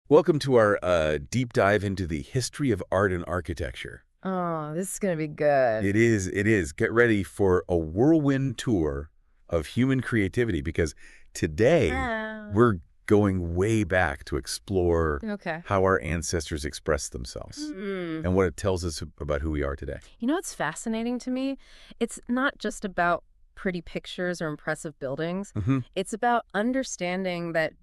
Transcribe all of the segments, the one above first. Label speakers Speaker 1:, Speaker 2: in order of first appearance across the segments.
Speaker 1: Welcome to our deep dive into the history of art and architecture.
Speaker 2: Oh, this is going to be good.
Speaker 1: It is. Get ready for a whirlwind tour of human creativity because today we're going way back to explore
Speaker 2: Okay.
Speaker 1: how our ancestors expressed themselves and what it tells us about who we are today.
Speaker 2: You know what's fascinating to me? It's not just about pretty pictures or impressive buildings.
Speaker 1: Hmm.
Speaker 2: It's about understanding that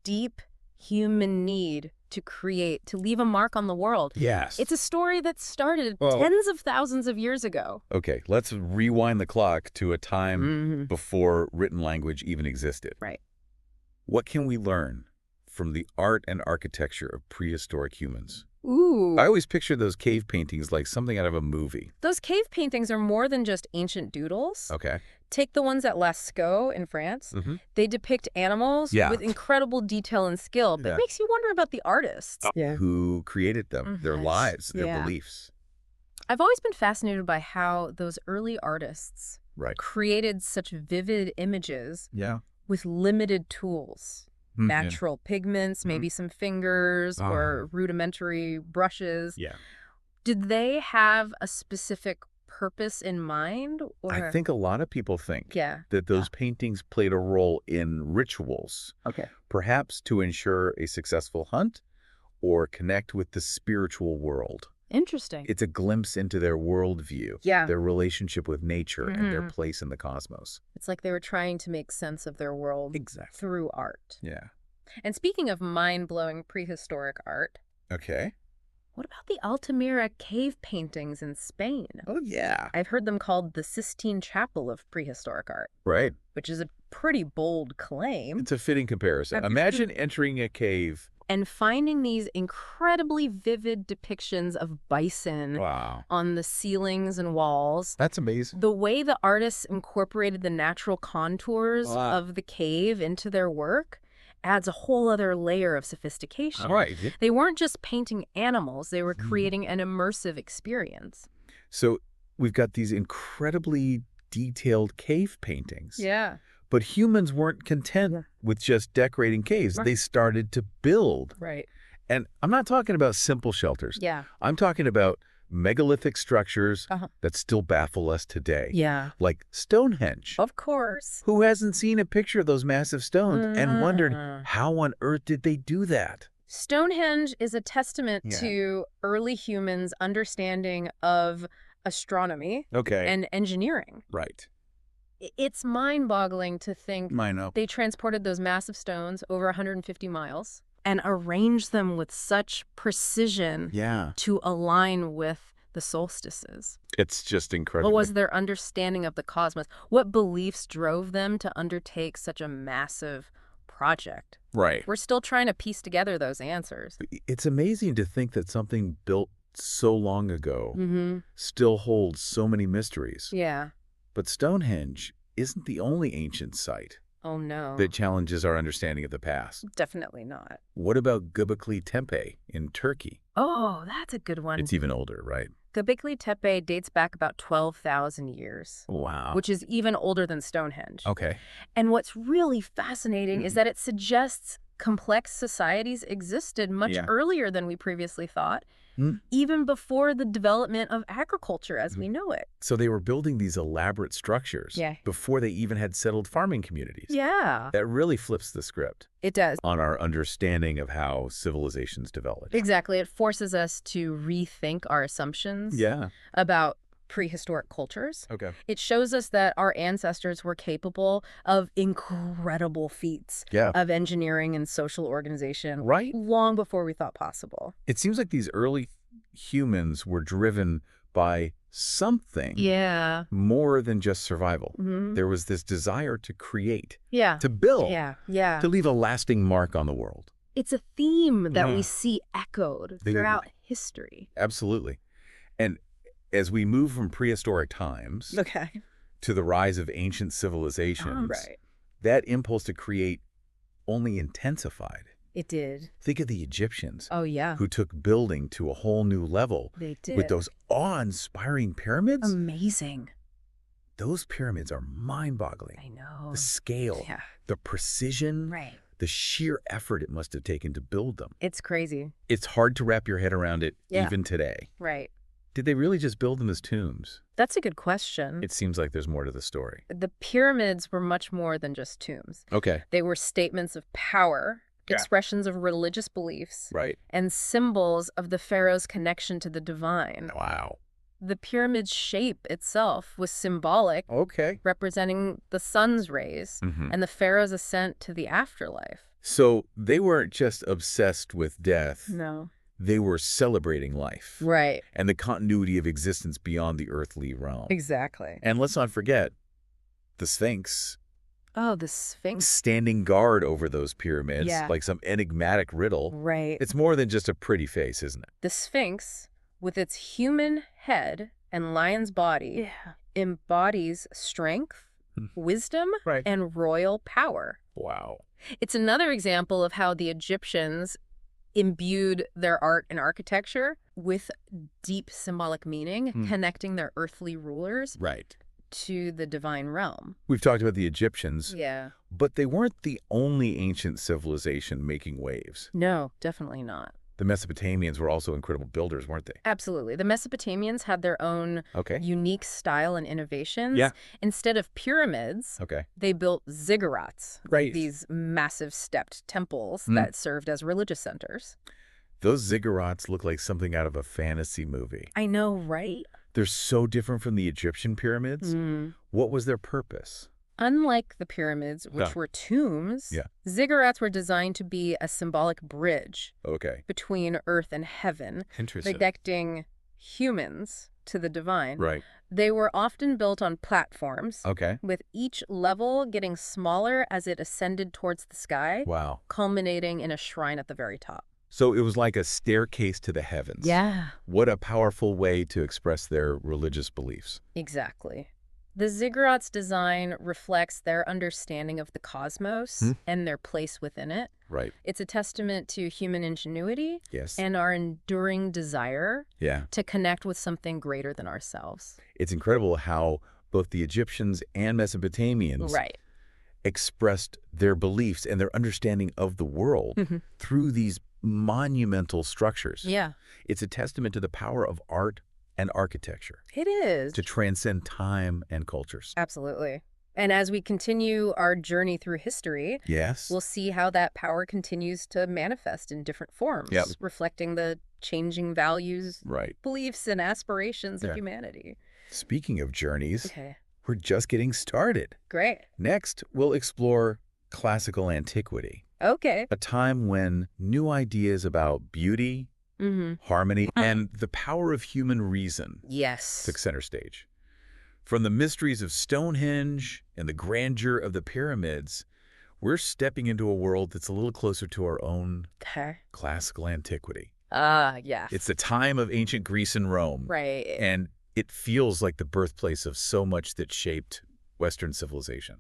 Speaker 2: deep human need to create, to leave a mark on the world.
Speaker 1: Yes.
Speaker 2: It's a story that started
Speaker 1: Well-
Speaker 2: tens of thousands of years ago.
Speaker 1: Okay, let's rewind the clock to a time
Speaker 2: Mm-hmm.
Speaker 1: before written language even existed.
Speaker 2: Right.
Speaker 1: What can we learn from the art and architecture of prehistoric humans?
Speaker 2: Ooh.
Speaker 1: I always picture those cave paintings like something out of a movie.
Speaker 2: Those cave paintings are more than just ancient doodles.
Speaker 1: Okay.
Speaker 2: Take the ones at Lascaux in France.
Speaker 1: Mm-hmm.
Speaker 2: They depict animals
Speaker 1: Yeah.
Speaker 2: with incredible detail and skill, but
Speaker 1: Yeah.
Speaker 2: it makes you wonder about the artists.
Speaker 1: Who created them, their
Speaker 2: Mhm.
Speaker 1: lives, their
Speaker 2: Yeah.
Speaker 1: beliefs.
Speaker 2: I've always been fascinated by how those early artists
Speaker 1: Right.
Speaker 2: created such vivid images
Speaker 1: Yeah.
Speaker 2: with limited tools. Natural pigments, maybe some fingers or rudimentary brushes.
Speaker 1: Yeah.
Speaker 2: Did they have a specific purpose in mind? Or...
Speaker 1: I think a lot of people think
Speaker 2: Yeah.
Speaker 1: that those paintings played a role in rituals,
Speaker 2: Okay.
Speaker 1: perhaps to ensure a successful hunt or connect with the spiritual world.
Speaker 2: Interesting.
Speaker 1: It's a glimpse into their worldview,
Speaker 2: Yeah.
Speaker 1: their relationship with nature, and their
Speaker 2: Mhm.
Speaker 1: place in the cosmos.
Speaker 2: It's like they were trying to make sense of their world
Speaker 1: Exactly.
Speaker 2: through art.
Speaker 1: Yeah.
Speaker 2: And speaking of mind-blowing prehistoric art,
Speaker 1: Okay.
Speaker 2: what about the Altamira cave paintings in Spain?
Speaker 1: Oh, yeah.
Speaker 2: I've heard them called the Sistine Chapel of prehistoric art,
Speaker 1: Right.
Speaker 2: which is a pretty bold claim.
Speaker 1: It's a fitting comparison. Imagine entering a cave.
Speaker 2: And finding these incredibly vivid depictions of bison
Speaker 1: Wow.
Speaker 2: on the ceilings and walls.
Speaker 1: That's amazing.
Speaker 2: The way the artists incorporated the natural contours
Speaker 1: Wow.
Speaker 2: of the cave into their work adds a whole other layer of sophistication.
Speaker 1: Right.
Speaker 2: They weren't just painting animals, they were
Speaker 1: Mhm.
Speaker 2: creating an immersive experience.
Speaker 1: So we've got these incredibly detailed cave paintings.
Speaker 2: Yeah.
Speaker 1: But humans weren't content with just decorating caves.
Speaker 2: Right.
Speaker 1: They started to build.
Speaker 2: Right.
Speaker 1: And I'm not talking about simple shelters.
Speaker 2: Yeah.
Speaker 1: I'm talking about megalithic structures
Speaker 2: Uh-huh.
Speaker 1: that still baffle us today.
Speaker 2: Yeah.
Speaker 1: Like Stonehenge.
Speaker 2: Of course.
Speaker 1: Who hasn't seen a picture of those massive stones and wondered,
Speaker 2: Mhm.
Speaker 1: how on earth did they do that?
Speaker 2: Stonehenge is a testament
Speaker 1: Yeah.
Speaker 2: to early humans' understanding of astronomy
Speaker 1: Okay.
Speaker 2: and engineering.
Speaker 1: Right.
Speaker 2: It's mind-boggling to think
Speaker 1: I know.
Speaker 2: they transported those massive stones over 150 miles and arranged them with such precision
Speaker 1: Yeah.
Speaker 2: to align with the solstices.
Speaker 1: It's just incredible.
Speaker 2: What was their understanding of the cosmos? What beliefs drove them to undertake such a massive project?
Speaker 1: Right.
Speaker 2: We're still trying to piece together those answers.
Speaker 1: It's amazing to think that something built so long ago
Speaker 2: Mm-hmm.
Speaker 1: still holds so many mysteries.
Speaker 2: Yeah.
Speaker 1: But Stonehenge isn't the only ancient site
Speaker 2: Oh, no.
Speaker 1: that challenges our understanding of the past.
Speaker 2: Definitely not.
Speaker 1: What about Göbekli Tepe in Turkey?
Speaker 2: Oh, that's a good one.
Speaker 1: It's even older, right?
Speaker 2: Göbekli Tepe dates back about 12,000 years,
Speaker 1: Wow.
Speaker 2: which is even older than Stonehenge.
Speaker 1: Okay.
Speaker 2: And what's really fascinating is that it suggests complex societies existed much
Speaker 1: Yeah.
Speaker 2: earlier than we previously thought,
Speaker 1: Mm.
Speaker 2: even before the development of agriculture as we know it.
Speaker 1: So they were building these elaborate structures
Speaker 2: Yeah.
Speaker 1: before they even had settled farming communities.
Speaker 2: Yeah,
Speaker 1: That really flips the script
Speaker 2: it does.
Speaker 1: on our understanding of how civilizations developed.
Speaker 2: Exactly. It forces us to rethink our assumptions
Speaker 1: Yeah.
Speaker 2: about prehistoric cultures.
Speaker 1: Okay.
Speaker 2: It shows us that our ancestors were capable of incredible feats
Speaker 1: Yeah.
Speaker 2: of engineering and social organization
Speaker 1: Right.
Speaker 2: long before we thought possible.
Speaker 1: It seems like these early humans were driven by something
Speaker 2: Yeah.
Speaker 1: more than just survival.
Speaker 2: Mhm.
Speaker 1: There was this desire to create,
Speaker 2: Yeah.
Speaker 1: to build,
Speaker 2: Yeah.
Speaker 1: to leave a lasting mark on the world.
Speaker 2: It's a theme that we
Speaker 1: Yeah.
Speaker 2: see echoed
Speaker 1: They-
Speaker 2: throughout history.
Speaker 1: Absolutely. And as we move from prehistoric times
Speaker 2: Okay.
Speaker 1: to the rise of ancient civilizations,
Speaker 2: Right.
Speaker 1: that impulse to create only intensified.
Speaker 2: It did.
Speaker 1: Think of the Egyptians
Speaker 2: Oh, yeah.
Speaker 1: who took building to a whole new level
Speaker 2: They did.
Speaker 1: with those awe-inspiring pyramids.
Speaker 2: Amazing.
Speaker 1: Those pyramids are mind-boggling.
Speaker 2: I know.
Speaker 1: The scale,
Speaker 2: Yeah.
Speaker 1: the precision,
Speaker 2: Right.
Speaker 1: the sheer effort it must have taken to build them.
Speaker 2: It's crazy.
Speaker 1: It's hard to wrap your head around it
Speaker 2: Yeah.
Speaker 1: even today.
Speaker 2: Right.
Speaker 1: Did they really just build them as tombs?
Speaker 2: That's a good question.
Speaker 1: It seems like there's more to the story.
Speaker 2: The pyramids were much more than just tombs.
Speaker 1: Okay.
Speaker 2: They were statements of power,
Speaker 1: Yeah.
Speaker 2: expressions of religious beliefs,
Speaker 1: Right.
Speaker 2: and symbols of the pharaoh's connection to the divine.
Speaker 1: Wow.
Speaker 2: The pyramid's shape itself was symbolic,
Speaker 1: Okay.
Speaker 2: representing the sun's rays and the pharaoh's ascent to the afterlife.
Speaker 1: So they weren't just obsessed with death.
Speaker 2: No.
Speaker 1: They were celebrating life
Speaker 2: Right.
Speaker 1: and the continuity of existence beyond the earthly realm.
Speaker 2: Exactly.
Speaker 1: And let's not forget the Sphinx
Speaker 2: Oh, the Sphinx.
Speaker 1: standing guard over those pyramids,
Speaker 2: Yeah.
Speaker 1: like some enigmatic riddle.
Speaker 2: Right.
Speaker 1: It's more than just a pretty face, isn't it?
Speaker 2: The Sphinx, with its human head and lion's body, embodies strength, wisdom,
Speaker 1: Right.
Speaker 2: and royal power.
Speaker 1: Wow.
Speaker 2: It's another example of how the Egyptians imbued their art and architecture with deep symbolic meaning, connecting their earthly rulers
Speaker 1: Right.
Speaker 2: to the divine realm.
Speaker 1: We've talked about the Egyptians,
Speaker 2: Yeah.
Speaker 1: but they weren't the only ancient civilization making waves.
Speaker 2: No, definitely not.
Speaker 1: The Mesopotamians were also incredible builders, weren't they?
Speaker 2: Absolutely. The Mesopotamians had their own
Speaker 1: Okay.
Speaker 2: unique style and innovations.
Speaker 1: Yeah.
Speaker 2: Instead of pyramids,
Speaker 1: Okay.
Speaker 2: they built ziggurats,
Speaker 1: Right.
Speaker 2: these massive stepped temples
Speaker 1: Mm.
Speaker 2: that served as religious centers.
Speaker 1: Those ziggurats look like something out of a fantasy movie.
Speaker 2: I know, right?
Speaker 1: They're so different from the Egyptian pyramids. What was their purpose?
Speaker 2: Unlike the pyramids, which
Speaker 1: Yeah.
Speaker 2: were tombs,
Speaker 1: Yeah.
Speaker 2: ziggurats were designed to be a symbolic bridge
Speaker 1: Okay.
Speaker 2: between earth and heaven,
Speaker 1: Interesting.
Speaker 2: connecting humans to the divine.
Speaker 1: Right.
Speaker 2: They were often built on platforms,
Speaker 1: Okay.
Speaker 2: with each level getting smaller as it ascended towards the sky,
Speaker 1: Wow.
Speaker 2: culminating in a shrine at the very top.
Speaker 1: So it was like a staircase to the heavens.
Speaker 2: Yeah.
Speaker 1: What a powerful way to express their religious beliefs.
Speaker 2: Exactly. The ziggurat's design reflects their understanding of the cosmos and their place within it.
Speaker 1: Right.
Speaker 2: It's a testament to human ingenuity
Speaker 1: Yes.
Speaker 2: and our enduring desire
Speaker 1: Yeah.
Speaker 2: to connect with something greater than ourselves.
Speaker 1: It's incredible how both the Egyptians and Mesopotamians
Speaker 2: Right.
Speaker 1: expressed their beliefs and their understanding of the world through these monumental structures.
Speaker 2: Yeah,
Speaker 1: It's a testament to the power of art and architecture
Speaker 2: it is.
Speaker 1: to transcend time and cultures.
Speaker 2: Absolutely. And as we continue our journey through history,
Speaker 1: Yes.
Speaker 2: we'll see how that power continues to manifest in different forms,
Speaker 1: Yep.
Speaker 2: reflecting the changing values,
Speaker 1: Right.
Speaker 2: beliefs, and aspirations
Speaker 1: Yeah.
Speaker 2: of humanity.
Speaker 1: Speaking of journeys,
Speaker 2: Okay,
Speaker 1: we're just getting started.
Speaker 2: great.
Speaker 1: Next, we'll explore classical antiquity,
Speaker 2: Okay.
Speaker 1: a time when new ideas about beauty, harmony, and the power of human reason
Speaker 2: Yes.
Speaker 1: took center stage. From the mysteries of Stonehenge and the grandeur of the pyramids, we're stepping into a world that's a little closer to our own
Speaker 2: Okay.
Speaker 1: classical antiquity.
Speaker 2: Yeah.
Speaker 1: It's the time of ancient Greece and Rome,
Speaker 2: Right.
Speaker 1: and it feels like the birthplace of so much that shaped Western civilization.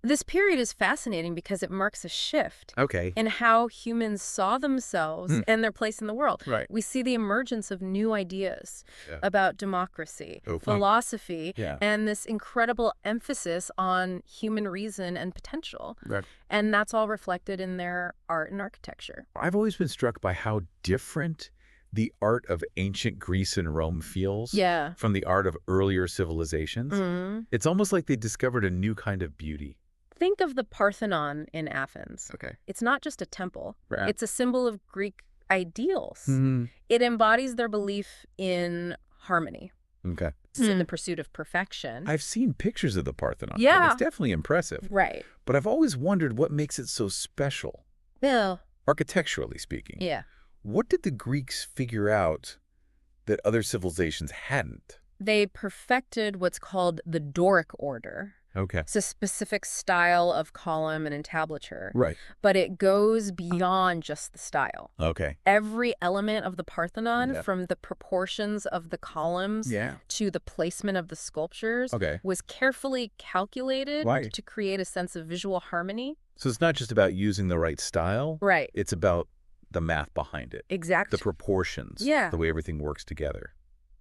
Speaker 2: This period is fascinating because it marks a shift
Speaker 1: Okay.
Speaker 2: in how humans saw themselves and their place in the world.
Speaker 1: Right.
Speaker 2: We see the emergence of new ideas
Speaker 1: Yeah.
Speaker 2: about democracy,
Speaker 1: Oh, fun.
Speaker 2: philosophy,
Speaker 1: Yeah.
Speaker 2: and this incredible emphasis on human reason and potential.
Speaker 1: Right.
Speaker 2: And that's all reflected in their art and architecture.
Speaker 1: I've always been struck by how different the art of ancient Greece and Rome feels
Speaker 2: Yeah.
Speaker 1: from the art of earlier civilizations. It's almost like they discovered a new kind of beauty.
Speaker 2: Think of the Parthenon in Athens.
Speaker 1: Okay.
Speaker 2: It's not just a temple.
Speaker 1: Right.
Speaker 2: It's a symbol of Greek ideals. It embodies their belief in harmony,
Speaker 1: Okay.
Speaker 2: in the pursuit of perfection.
Speaker 1: I've seen pictures of the Parthenon. and
Speaker 2: Yeah.
Speaker 1: It's definitely impressive.
Speaker 2: Right.
Speaker 1: But I've always wondered what makes it so special,
Speaker 2: Yeah.
Speaker 1: architecturally speaking.
Speaker 2: Yeah.
Speaker 1: What did the Greeks figure out that other civilizations hadn't?
Speaker 2: They perfected what's called the Doric order.
Speaker 1: Okay.
Speaker 2: It's a specific style of column and entablature,
Speaker 1: Right.
Speaker 2: but it goes beyond just the style.
Speaker 1: Okay.
Speaker 2: Every element of the Parthenon,
Speaker 1: Yeah.
Speaker 2: from the proportions of the columns
Speaker 1: Yeah.
Speaker 2: to the placement of the sculptures,
Speaker 1: Okay.
Speaker 2: was carefully calculated
Speaker 1: Right.
Speaker 2: to create a sense of visual harmony.
Speaker 1: So it's not just about using the right style.
Speaker 2: Right.
Speaker 1: It's about the math behind it,
Speaker 2: Exactly.
Speaker 1: the proportions,
Speaker 2: Yeah.
Speaker 1: the way everything works together.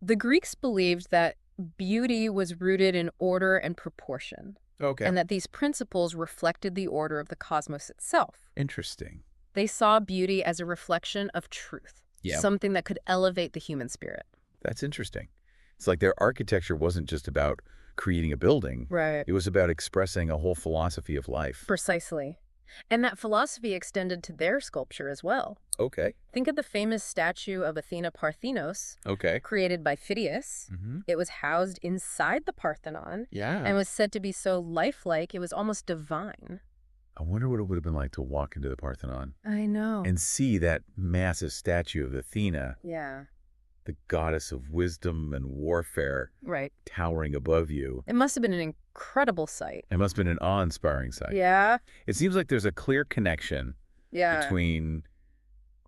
Speaker 2: The Greeks believed that beauty was rooted in order and proportion.
Speaker 1: Okay.
Speaker 2: and that these principles reflected the order of the cosmos itself.
Speaker 1: Interesting.
Speaker 2: They saw beauty as a reflection of truth,
Speaker 1: Yeah.
Speaker 2: something that could elevate the human spirit.
Speaker 1: That's interesting. It's like their architecture wasn't just about creating a building.
Speaker 2: Right.
Speaker 1: It was about expressing a whole philosophy of life.
Speaker 2: Precisely. And that philosophy extended to their sculpture as well.
Speaker 1: Okay.
Speaker 2: Think of the famous statue of Athena Parthenos,
Speaker 1: Okay.
Speaker 2: created by Phidias. It was housed inside the Parthenon
Speaker 1: Yeah.
Speaker 2: and was said to be so lifelike it was almost divine.
Speaker 1: I wonder what it would have been like to walk into the Parthenon
Speaker 2: I know.
Speaker 1: and see that massive statue of Athena,
Speaker 2: Yeah,
Speaker 1: the goddess of wisdom and warfare,
Speaker 2: right.
Speaker 1: towering above you.
Speaker 2: It must have been an incredible sight.
Speaker 1: It must have been an awe-inspiring sight.
Speaker 2: Yeah,
Speaker 1: It seems like there's a clear connection
Speaker 2: yeah.
Speaker 1: between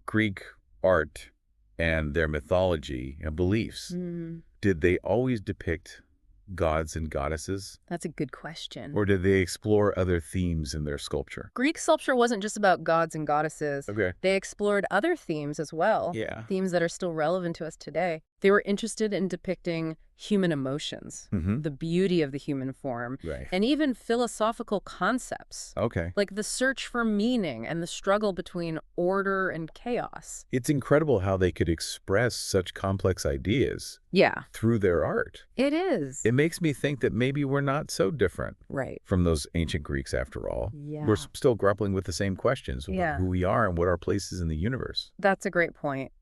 Speaker 1: Greek art and their mythology and beliefs. Did they always depict gods and goddesses,
Speaker 2: That's a good question.
Speaker 1: or did they explore other themes in their sculpture?
Speaker 2: Greek sculpture wasn't just about gods and goddesses.
Speaker 1: Okay.
Speaker 2: They explored other themes as well.
Speaker 1: Yeah.
Speaker 2: Themes that are still relevant to us today. They were interested in depicting human emotions, the beauty of the human form,
Speaker 1: Right.
Speaker 2: and even philosophical concepts,
Speaker 1: Okay.
Speaker 2: like the search for meaning and the struggle between order and chaos.
Speaker 1: It's incredible how they could express such complex ideas
Speaker 2: Yeah,
Speaker 1: through their art.
Speaker 2: it is.
Speaker 1: It makes me think that maybe we're not so different
Speaker 2: Right.
Speaker 1: from those ancient Greeks after all.
Speaker 2: Yeah.
Speaker 1: We're still grappling with the same questions of
Speaker 2: Yeah.
Speaker 1: who we are and what our place is in the universe.
Speaker 2: That's a great point.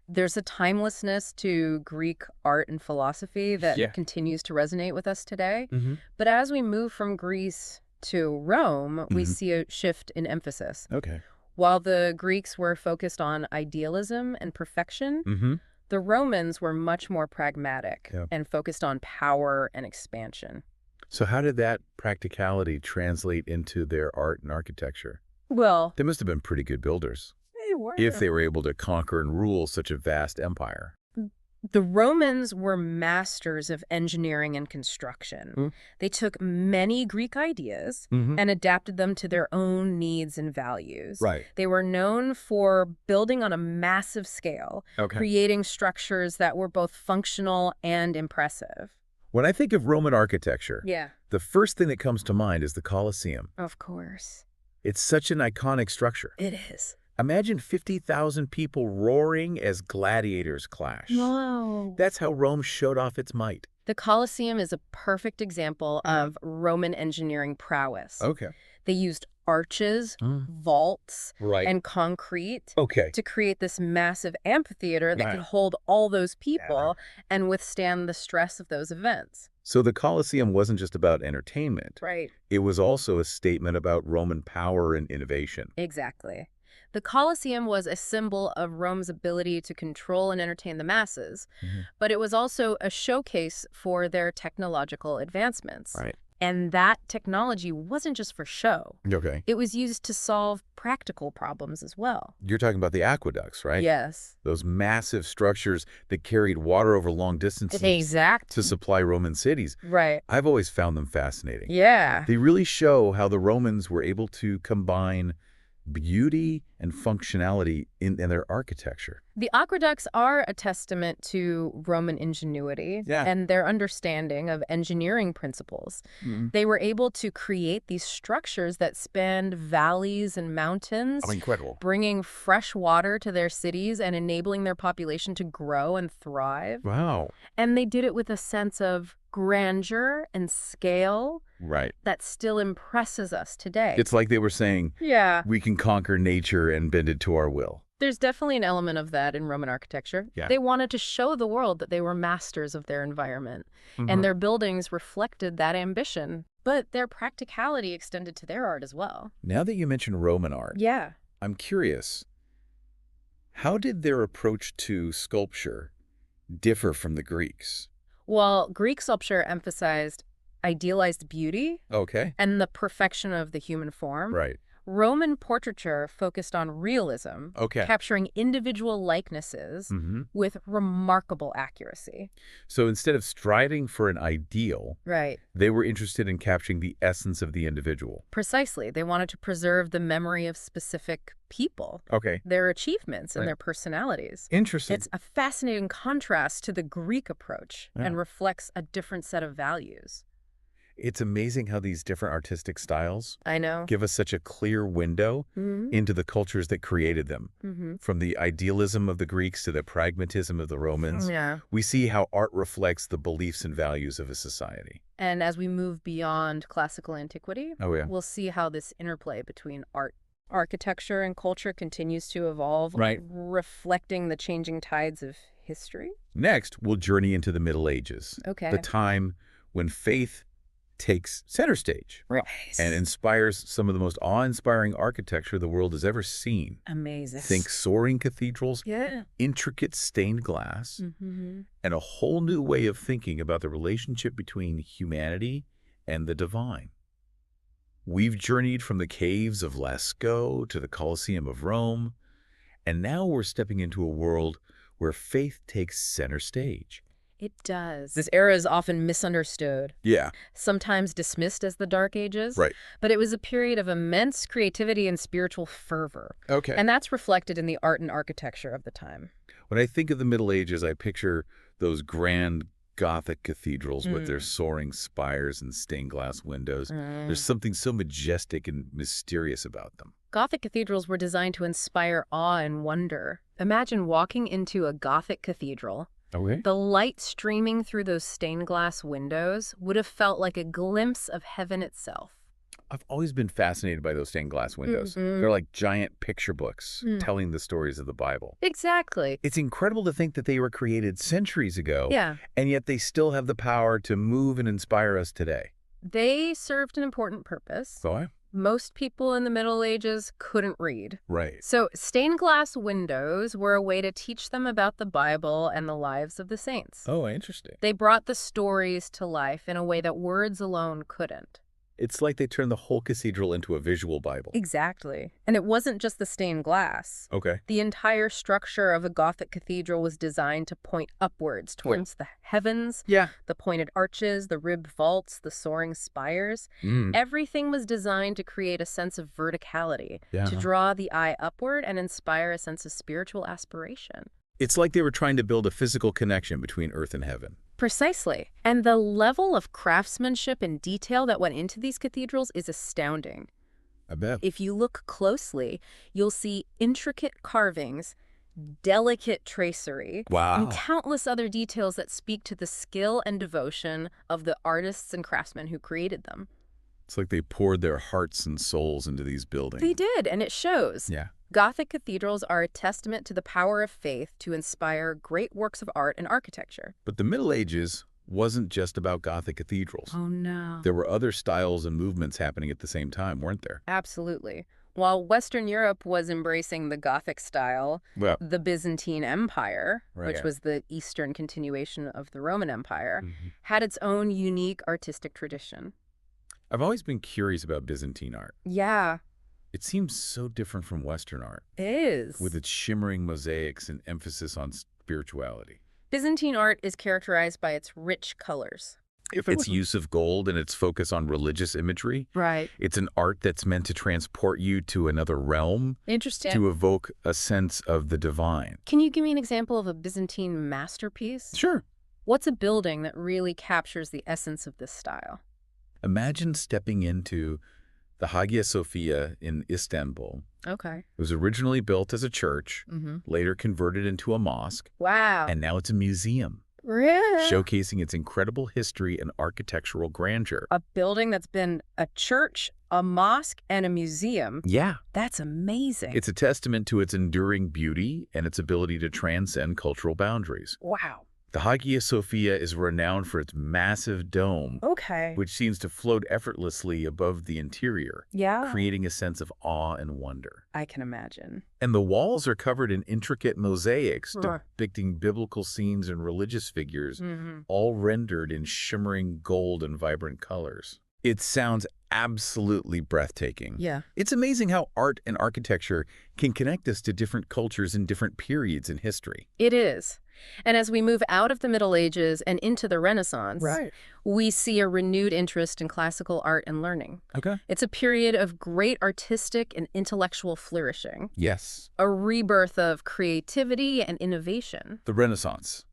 Speaker 2: There's a timelessness to Greek art and philosophy that
Speaker 1: Yeah.
Speaker 2: continues to resonate with us today.
Speaker 1: Mm-hmm.
Speaker 2: But as we move from Greece to Rome, we see a shift in emphasis.
Speaker 1: Okay.
Speaker 2: While the Greeks were focused on idealism and perfection,
Speaker 1: Mm-hmm.
Speaker 2: the Romans were much more pragmatic
Speaker 1: Yeah.
Speaker 2: and focused on power and expansion.
Speaker 1: So how did that practicality translate into their art and architecture?
Speaker 2: Well,
Speaker 1: They must have been pretty good builders
Speaker 2: they were.
Speaker 1: if they were able to conquer and rule such a vast empire.
Speaker 2: The Romans were masters of engineering and construction. They took many Greek ideas and adapted them to their own needs and values.
Speaker 1: Right.
Speaker 2: They were known for building on a massive scale,
Speaker 1: Okay.
Speaker 2: creating structures that were both functional and impressive.
Speaker 1: When I think of Roman architecture,
Speaker 2: Yeah,
Speaker 1: the first thing that comes to mind is the Colosseum.
Speaker 2: of course.
Speaker 1: It's such an iconic structure.
Speaker 2: It is.
Speaker 1: Imagine 50,000 people roaring as gladiators clash.
Speaker 2: Whoa.
Speaker 1: That's how Rome showed off its might.
Speaker 2: The Colosseum is a perfect example of Roman engineering prowess.
Speaker 1: Okay.
Speaker 2: They used arches, vaults,
Speaker 1: Right.
Speaker 2: and concrete
Speaker 1: Okay.
Speaker 2: to create this massive amphitheater that
Speaker 1: Right.
Speaker 2: could hold all those people and withstand the stress of those events.
Speaker 1: So the Colosseum wasn't just about entertainment.
Speaker 2: Right.
Speaker 1: It was also a statement about Roman power and innovation.
Speaker 2: Exactly. The Colosseum was a symbol of Rome's ability to control and entertain the masses, but it was also a showcase for their technological advancements.
Speaker 1: Right.
Speaker 2: And that technology wasn't just for show.
Speaker 1: Okay.
Speaker 2: It was used to solve practical problems as well.
Speaker 1: You're talking about the aqueducts, right?
Speaker 2: Yes.
Speaker 1: Those massive structures that carried water over long distances
Speaker 2: Exactly.
Speaker 1: to supply Roman cities.
Speaker 2: Right.
Speaker 1: I've always found them fascinating.
Speaker 2: Yeah.
Speaker 1: They really show how the Romans were able to combine beauty and functionality in their architecture.
Speaker 2: The aqueducts are a testament to Roman ingenuity and their understanding of engineering principles. They were able to create these structures that spanned valleys and mountains,
Speaker 1: Incredible.
Speaker 2: bringing fresh water to their cities and enabling their population to grow and thrive.
Speaker 1: Wow.
Speaker 2: And they did it with a sense of grandeur and scale
Speaker 1: Right.
Speaker 2: that still impresses us today.
Speaker 1: It's like they were saying,
Speaker 2: Yeah.
Speaker 1: we can conquer nature and bend it to our will.
Speaker 2: There's definitely an element of that in Roman architecture.
Speaker 1: Yeah.
Speaker 2: They wanted to show the world that they were masters of their environment, and their buildings reflected that ambition. But their practicality extended to their art as well.
Speaker 1: Now that you mention Roman art,
Speaker 2: Yeah.
Speaker 1: I'm curious, how did their approach to sculpture differ from the Greeks?
Speaker 2: Well, Greek sculpture emphasized idealized beauty
Speaker 1: Okay.
Speaker 2: and the perfection of the human form.
Speaker 1: Right.
Speaker 2: Roman portraiture focused on realism,
Speaker 1: Okay.
Speaker 2: capturing individual likenesses with remarkable accuracy.
Speaker 1: So instead of striving for an ideal,
Speaker 2: Right.
Speaker 1: they were interested in capturing the essence of the individual.
Speaker 2: Precisely. They wanted to preserve the memory of specific people,
Speaker 1: Okay.
Speaker 2: their achievements, and
Speaker 1: Right.
Speaker 2: their personalities.
Speaker 1: Interesting.
Speaker 2: It's a fascinating contrast to the Greek approach and reflects a different set of values.
Speaker 1: It's amazing how these different artistic styles
Speaker 2: I know.
Speaker 1: give us such a clear window into the cultures that created them. From the idealism of the Greeks to the pragmatism of the Romans, we see how art reflects the beliefs and values of a society.
Speaker 2: And as we move beyond classical antiquity, we'll see how this interplay between art, architecture, and culture continues to evolve, reflecting the changing tides of history.
Speaker 1: Next, we'll journey into the Middle Ages, the time when faith takes center stage and inspires some of the most awe-inspiring architecture the world has ever seen.
Speaker 2: Amazing.
Speaker 1: Think soaring cathedrals, intricate stained glass, and a whole new way of thinking about the relationship between humanity and the divine. We've journeyed from the caves of Lascaux to the Colosseum of Rome, and now we're stepping into a world where faith takes center stage.
Speaker 2: It does. This era is often misunderstood. Sometimes dismissed as the Dark Ages. But it was a period of immense creativity and spiritual fervor. And that's reflected in the art and architecture of the time.
Speaker 1: When I think of the Middle Ages, I picture those grand Gothic cathedrals with their soaring spires and stained glass windows. There's something so majestic and mysterious about them.
Speaker 2: Gothic cathedrals were designed to inspire awe and wonder. Imagine walking into a Gothic cathedral. The light streaming through those stained glass windows would have felt like a glimpse of heaven itself.
Speaker 1: I've always been fascinated by those stained glass windows. They're like giant picture books telling the stories of the Bible.
Speaker 2: Exactly.
Speaker 1: It's incredible to think that they were created centuries ago, and yet they still have the power to move and inspire us today.
Speaker 2: They served an important purpose. Most people in the Middle Ages couldn't read. So stained glass windows were a way to teach them about the Bible and the lives of the saints.
Speaker 1: Interesting.
Speaker 2: They brought the stories to life in a way that words alone couldn't.
Speaker 1: It's like they turned the whole cathedral into a visual Bible.
Speaker 2: Exactly. And it wasn't just the stained glass. The entire structure of a Gothic cathedral was designed to point upwards towards the heavens, the pointed arches, the ribbed vaults, the soaring spires. Everything was designed to create a sense of verticality, to draw the eye upward and inspire a sense of spiritual aspiration.
Speaker 1: It's like they were trying to build a physical connection between earth and heaven.
Speaker 2: Precisely. And the level of craftsmanship and detail that went into these cathedrals is astounding.
Speaker 1: I bet.
Speaker 2: If you look closely, you'll see intricate carvings, delicate tracery, and countless other details that speak to the skill and devotion of the artists and craftsmen who created them.
Speaker 1: It's like they poured their hearts and souls into these buildings.
Speaker 2: They did, and it shows. Gothic cathedrals are a testament to the power of faith to inspire great works of art and architecture.
Speaker 1: But the Middle Ages wasn't just about Gothic cathedrals. There were other styles and movements happening at the same time, weren't there?
Speaker 2: Absolutely. While Western Europe was embracing the Gothic style, the Byzantine Empire, which was the Eastern continuation of the Roman Empire, had its own unique artistic tradition.
Speaker 1: I've always been curious about Byzantine art. It seems so different from Western art.
Speaker 2: It is.
Speaker 1: With its shimmering mosaics and emphasis on spirituality.
Speaker 2: Byzantine art is characterized by its rich colors.
Speaker 1: Its use of gold and its focus on religious imagery. It's an art that's meant to transport you to another realm.
Speaker 2: Interesting.
Speaker 1: To evoke a sense of the divine.
Speaker 2: Can you give me an example of a Byzantine masterpiece?
Speaker 1: Sure.
Speaker 2: What's a building that really captures the essence of this style?
Speaker 1: Imagine stepping into the Hagia Sophia in Istanbul.
Speaker 2: It
Speaker 1: was originally built as a church, later converted into a mosque. And now it's a museum. Showcasing its incredible history and architectural grandeur.
Speaker 2: A building that's been a church, a mosque, and a museum. That's amazing.
Speaker 1: It's a testament to its enduring beauty and its ability to transcend cultural boundaries. The Hagia Sophia is renowned for its massive dome, which seems to float effortlessly above the interior, creating a sense of awe and wonder.
Speaker 2: I can imagine.
Speaker 1: And the walls are covered in intricate mosaics depicting biblical scenes and religious figures, all rendered in shimmering gold and vibrant colors. It sounds absolutely breathtaking. It's amazing how art and architecture can connect us to different cultures and different periods in history.
Speaker 2: It is. And as we move out of the Middle Ages and into the Renaissance, we see a renewed interest in classical art and learning. It's a period of great artistic and intellectual flourishing. A rebirth of creativity and innovation.
Speaker 1: The Renaissance.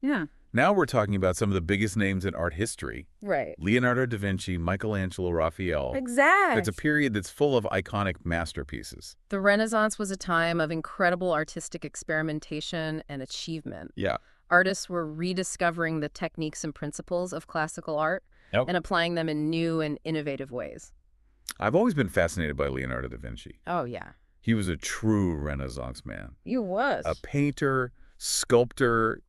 Speaker 1: Now we're talking about some of the biggest names in art history.
Speaker 2: Right.
Speaker 1: Leonardo da Vinci, Michelangelo, Raphael.
Speaker 2: Exactly.
Speaker 1: It's a period that's full of iconic masterpieces.
Speaker 2: The Renaissance was a time of incredible artistic experimentation and achievement.
Speaker 1: Yeah.
Speaker 2: Artists were rediscovering the techniques and principles of classical art and applying them in new and innovative ways.
Speaker 1: I've always been fascinated by Leonardo da Vinci.
Speaker 2: Oh, yeah.
Speaker 1: He was a true Renaissance man.
Speaker 2: He was.
Speaker 1: A painter, sculptor,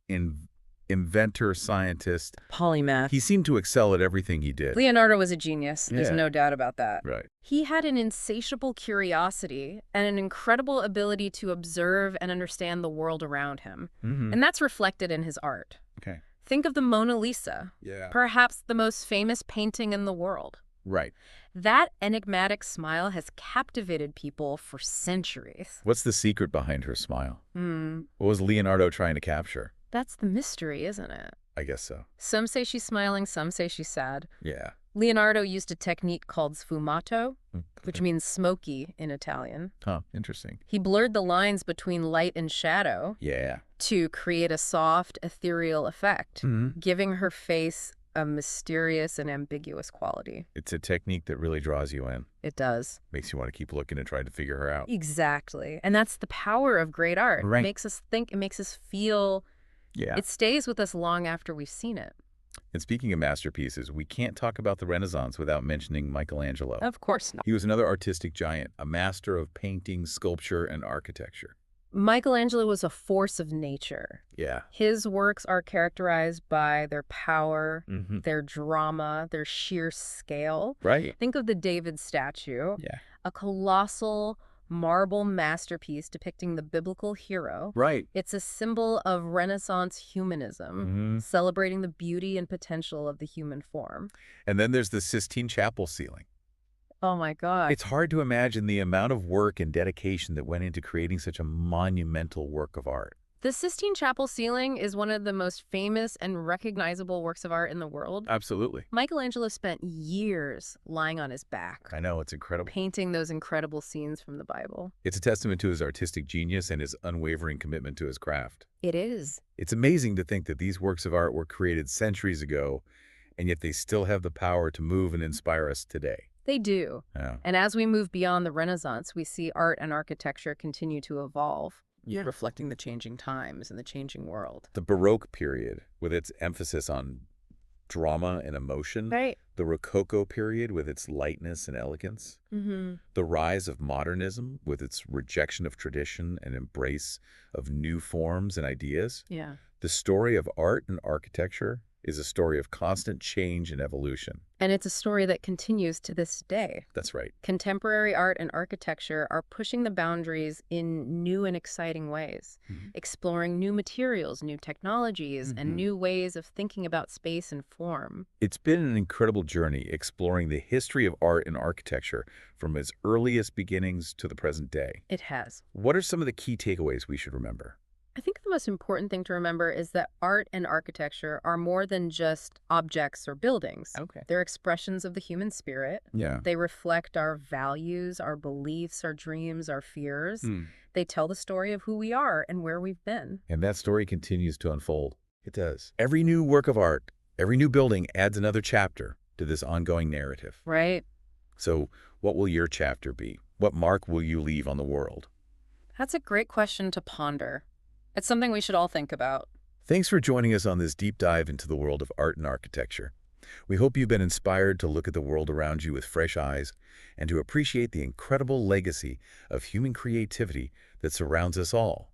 Speaker 1: inventor, scientist.
Speaker 2: Polymath.
Speaker 1: He seemed to excel at everything he did.
Speaker 2: Leonardo was a genius. There's no doubt about that.
Speaker 1: Right.
Speaker 2: He had an insatiable curiosity and an incredible ability to observe and understand the world around him. And that's reflected in his art.
Speaker 1: Okay.
Speaker 2: Think of the Mona Lisa.
Speaker 1: Yeah.
Speaker 2: Perhaps the most famous painting in the world.
Speaker 1: Right.
Speaker 2: That enigmatic smile has captivated people for centuries.
Speaker 1: What's the secret behind her smile? What was Leonardo trying to capture?
Speaker 2: That's the mystery, isn't it?
Speaker 1: I guess so.
Speaker 2: Some say she's smiling, some say she's sad.
Speaker 1: Yeah.
Speaker 2: Leonardo used a technique called sfumato, which means smoky in Italian.
Speaker 1: Huh, interesting.
Speaker 2: He blurred the lines between light and shadow to create a soft, ethereal effect, giving her face a mysterious and ambiguous quality.
Speaker 1: It's a technique that really draws you in.
Speaker 2: It does.
Speaker 1: Makes you want to keep looking and try to figure her out.
Speaker 2: Exactly. And that's the power of great art.
Speaker 1: Right.
Speaker 2: It makes us think, it makes us feel.
Speaker 1: Yeah.
Speaker 2: It stays with us long after we've seen it.
Speaker 1: And speaking of masterpieces, we can't talk about the Renaissance without mentioning Michelangelo.
Speaker 2: Of course not.
Speaker 1: He was another artistic giant, a master of painting, sculpture, and architecture.
Speaker 2: Michelangelo was a force of nature.
Speaker 1: Yeah.
Speaker 2: His works are characterized by their power, their drama, their sheer scale.
Speaker 1: Right.
Speaker 2: Think of the David statue.
Speaker 1: Yeah.
Speaker 2: A colossal marble masterpiece depicting the biblical hero.
Speaker 1: Right.
Speaker 2: It's a symbol of Renaissance humanism, celebrating the beauty and potential of the human form.
Speaker 1: And then there's the Sistine Chapel ceiling.
Speaker 2: Oh my God.
Speaker 1: It's hard to imagine the amount of work and dedication that went into creating such a monumental work of art.
Speaker 2: The Sistine Chapel ceiling is one of the most famous and recognizable works of art in the world.
Speaker 1: Absolutely.
Speaker 2: Michelangelo spent years lying on his back.
Speaker 1: I know, it's incredible.
Speaker 2: Painting those incredible scenes from the Bible.
Speaker 1: It's a testament to his artistic genius and his unwavering commitment to his craft.
Speaker 2: It is.
Speaker 1: It's amazing to think that these works of art were created centuries ago, and yet they still have the power to move and inspire us today.
Speaker 2: They do.
Speaker 1: Yeah.
Speaker 2: And as we move beyond the Renaissance, we see art and architecture continue to evolve.
Speaker 1: Yeah.
Speaker 2: Reflecting the changing times and the changing world.
Speaker 1: The Baroque period, with its emphasis on drama and emotion.
Speaker 2: Right.
Speaker 1: The Rococo period, with its lightness and elegance. The rise of modernism, with its rejection of tradition and embrace of new forms and ideas.
Speaker 2: Yeah.
Speaker 1: The story of art and architecture is a story of constant change and evolution.
Speaker 2: And it's a story that continues to this day.
Speaker 1: That's right.
Speaker 2: Contemporary art and architecture are pushing the boundaries in new and exciting ways, exploring new materials, new technologies, and new ways of thinking about space and form.
Speaker 1: It's been an incredible journey exploring the history of art and architecture from its earliest beginnings to the present day.
Speaker 2: It has.
Speaker 1: What are some of the key takeaways we should remember?
Speaker 2: I think the most important thing to remember is that art and architecture are more than just objects or buildings.
Speaker 1: Okay.
Speaker 2: They're expressions of the human spirit.
Speaker 1: Yeah.
Speaker 2: They reflect our values, our beliefs, our dreams, our fears. They tell the story of who we are and where we've been.
Speaker 1: And that story continues to unfold. It does. Every new work of art, every new building adds another chapter to this ongoing narrative.
Speaker 2: Right.
Speaker 1: So what will your chapter be? What mark will you leave on the world?
Speaker 2: That's a great question to ponder. It's something we should all think about.
Speaker 1: Thanks for joining us on this deep dive into the world of art and architecture. We hope you've been inspired to look at the world around you with fresh eyes and to appreciate the incredible legacy of human creativity that surrounds us all.